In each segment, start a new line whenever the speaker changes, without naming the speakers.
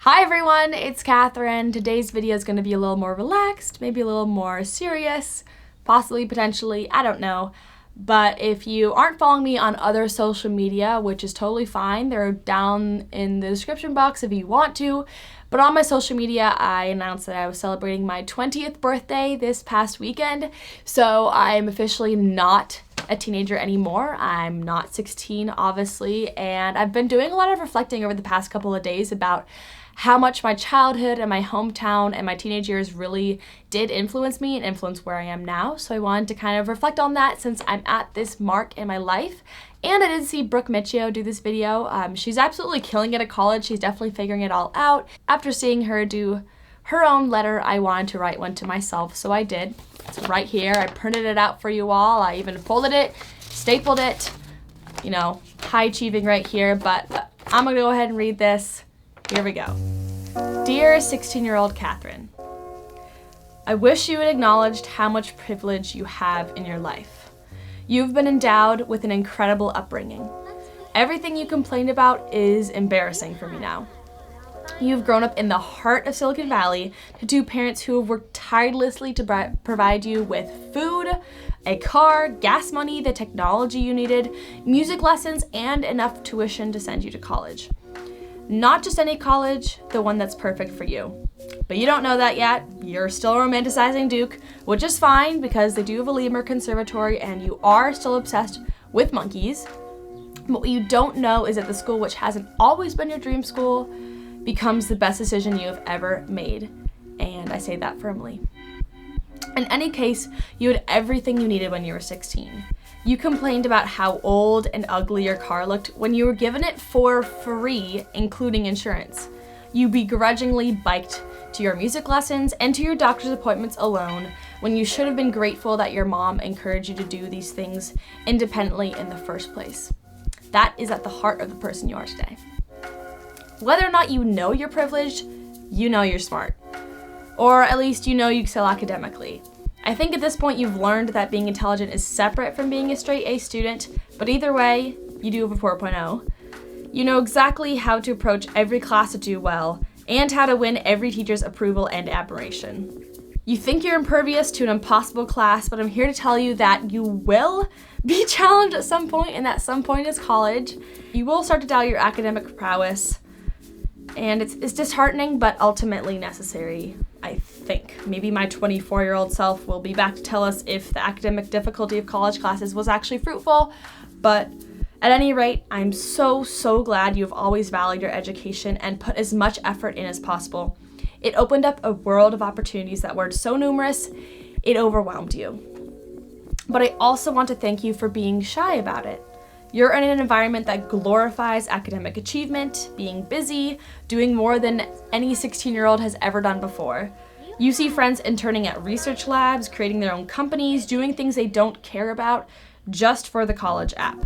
Hi everyone, it's Catherine. Today's video is going to be a little more relaxed, maybe a little more serious, possibly, potentially, I don't know. But if you aren't following me on other social media, which is totally fine, they're down in the description box if you want to. But on my social media, I announced that I was celebrating my 20th birthday this past weekend. So I'm officially not a teenager anymore. I'm not 16, obviously, and I've been doing a lot of reflecting over the past couple of days about how much my childhood and my hometown and my teenage years really did influence me and influence where I am now. So I wanted to kind of reflect on that since I'm at this mark in my life. And I did see Brooke Michio do this video. She's absolutely killing it at college. She's definitely figuring it all out. After seeing her do her own letter, I wanted to write one to myself, so I did. It's right here. I printed it out for you all. I even folded it, stapled it, you know, high achieving right here, but I'm gonna go ahead and read this. Here we go. Dear 16-year-old Catherine, I wish you had acknowledged how much privilege you have in your life. You've been endowed with an incredible upbringing. Everything you complained about is embarrassing for me now. You've grown up in the heart of Silicon Valley to two parents who have worked tirelessly to provide you with food, a car, gas money, the technology you needed, music lessons, and enough tuition to send you to college. Not just any college, the one that's perfect for you. But you don't know that yet. You're still romanticizing Duke, which is fine because they do have a lemur conservatory and you are still obsessed with monkeys. But what you don't know is that the school which hasn't always been your dream school becomes the best decision you have ever made. And I say that firmly. In any case, you had everything you needed when you were 16. You complained about how old and ugly your car looked when you were given it for free, including insurance. You begrudgingly biked to your music lessons and to your doctor's appointments alone when you should have been grateful that your mom encouraged you to do these things independently in the first place. That is at the heart of the person you are today. Whether or not you know you're privileged, you know you're smart. Or at least you know you excel academically. I think at this point you've learned that being intelligent is separate from being a straight A student, but either way, you do have a 4.0. You know exactly how to approach every class to do well, and how to win every teacher's approval and admiration. You think you're impervious to an impossible class, but I'm here to tell you that you will be challenged at some point, and that some point is college. You will start to doubt your academic prowess, and it's disheartening, but ultimately necessary, I think. Maybe my 24-year-old self will be back to tell us if the academic difficulty of college classes was actually fruitful, but at any rate, I'm so glad you've always valued your education and put as much effort in as possible. It opened up a world of opportunities that were so numerous, it overwhelmed you. But I also want to thank you for being shy about it. You're in an environment that glorifies academic achievement, being busy, doing more than any 16-year-old has ever done before. You see friends interning at research labs, creating their own companies, doing things they don't care about just for the college app.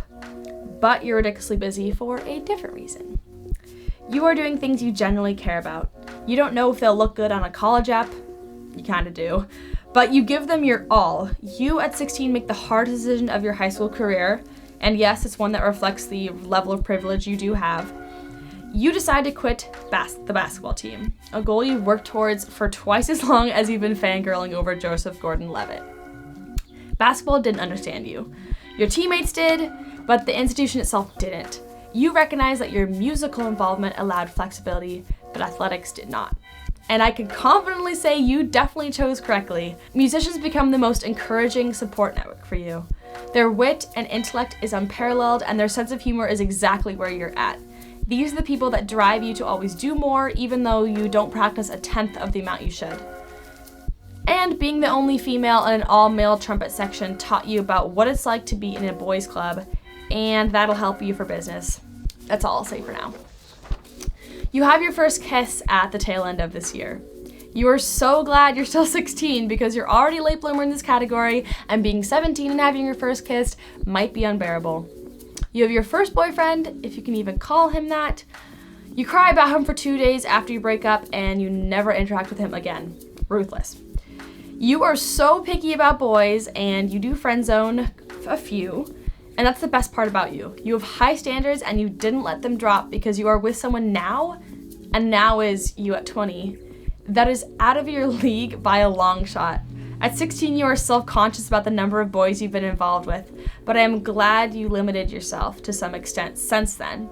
But you're ridiculously busy for a different reason. You are doing things you genuinely care about. You don't know if they'll look good on a college app. You kind of do. But you give them your all. You at 16 make the hardest decision of your high school career. And yes, it's one that reflects the level of privilege you do have. You decide to quit the basketball team, a goal you've worked towards for twice as long as you've been fangirling over Joseph Gordon-Levitt. Basketball didn't understand you. Your teammates did, but the institution itself didn't. You recognize that your musical involvement allowed flexibility, but athletics did not. And I can confidently say you definitely chose correctly. Musicians become the most encouraging support network for you. Their wit and intellect is unparalleled, and their sense of humor is exactly where you're at. These are the people that drive you to always do more, even though you don't practice a tenth of the amount you should. And being the only female in an all-male trumpet section taught you about what it's like to be in a boys' club, and that'll help you for business. That's all I'll say for now. You have your first kiss at the tail end of this year. You are so glad you're still 16 because you're already a late bloomer in this category, and being 17 and having your first kiss might be unbearable. You have your first boyfriend, if you can even call him that. You cry about him for 2 days after you break up, and you never interact with him again. Ruthless. You are so picky about boys, and you do friend zone a few, and that's the best part about you. You have high standards, and you didn't let them drop because you are with someone now and now is you at 20, that is out of your league by a long shot. At 16, you are self-conscious about the number of boys you've been involved with, but I am glad you limited yourself to some extent since then.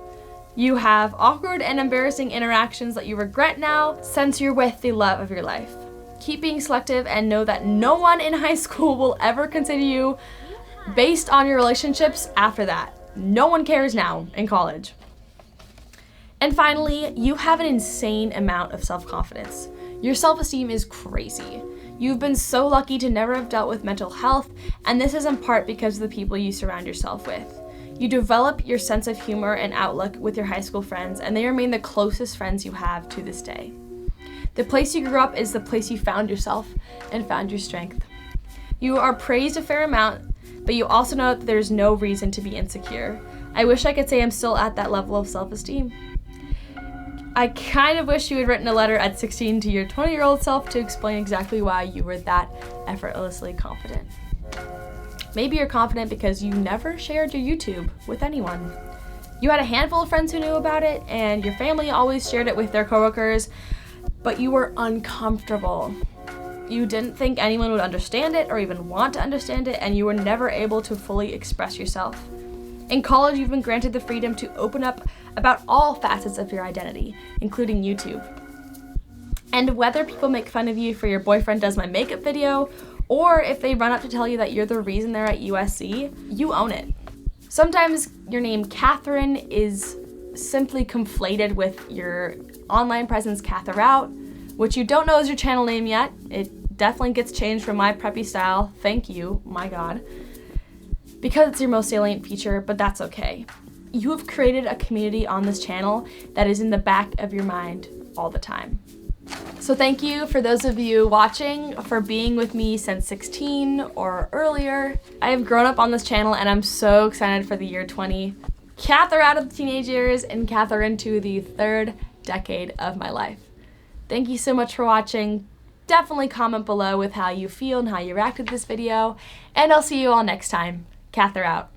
You have awkward and embarrassing interactions that you regret now since you're with the love of your life. Keep being selective and know that no one in high school will ever consider you based on your relationships after that. No one cares now in college. And finally, you have an insane amount of self-confidence. Your self-esteem is crazy. You've been so lucky to never have dealt with mental health, and this is in part because of the people you surround yourself with. You develop your sense of humor and outlook with your high school friends, and they remain the closest friends you have to this day. The place you grew up is the place you found yourself and found your strength. You are praised a fair amount, but you also know that there's no reason to be insecure. I wish I could say I'm still at that level of self-esteem. I kind of wish you had written a letter at 16 to your 20-year-old self to explain exactly why you were that effortlessly confident. Maybe you're confident because you never shared your YouTube with anyone. You had a handful of friends who knew about it, and your family always shared it with their coworkers, but you were uncomfortable. You didn't think anyone would understand it or even want to understand it, and you were never able to fully express yourself. In college, you've been granted the freedom to open up about all facets of your identity, including YouTube. And whether people make fun of you for your boyfriend does my makeup video, or if they run up to tell you that you're the reason they're at USC, you own it. Sometimes your name Catherine is simply conflated with your online presence Katherout, which you don't know is your channel name yet. It definitely gets changed from my preppy style, thank you, my god, because it's your most salient feature, but that's okay. You have created a community on this channel that is in the back of your mind all the time. So thank you for those of you watching for being with me since 16 or earlier. I have grown up on this channel and I'm so excited for the year 20. Cather out of the teenage years and Cather into the third decade of my life. Thank you so much for watching. Definitely comment below with how you feel and how you reacted to this video, and I'll see you all next time. Cather out.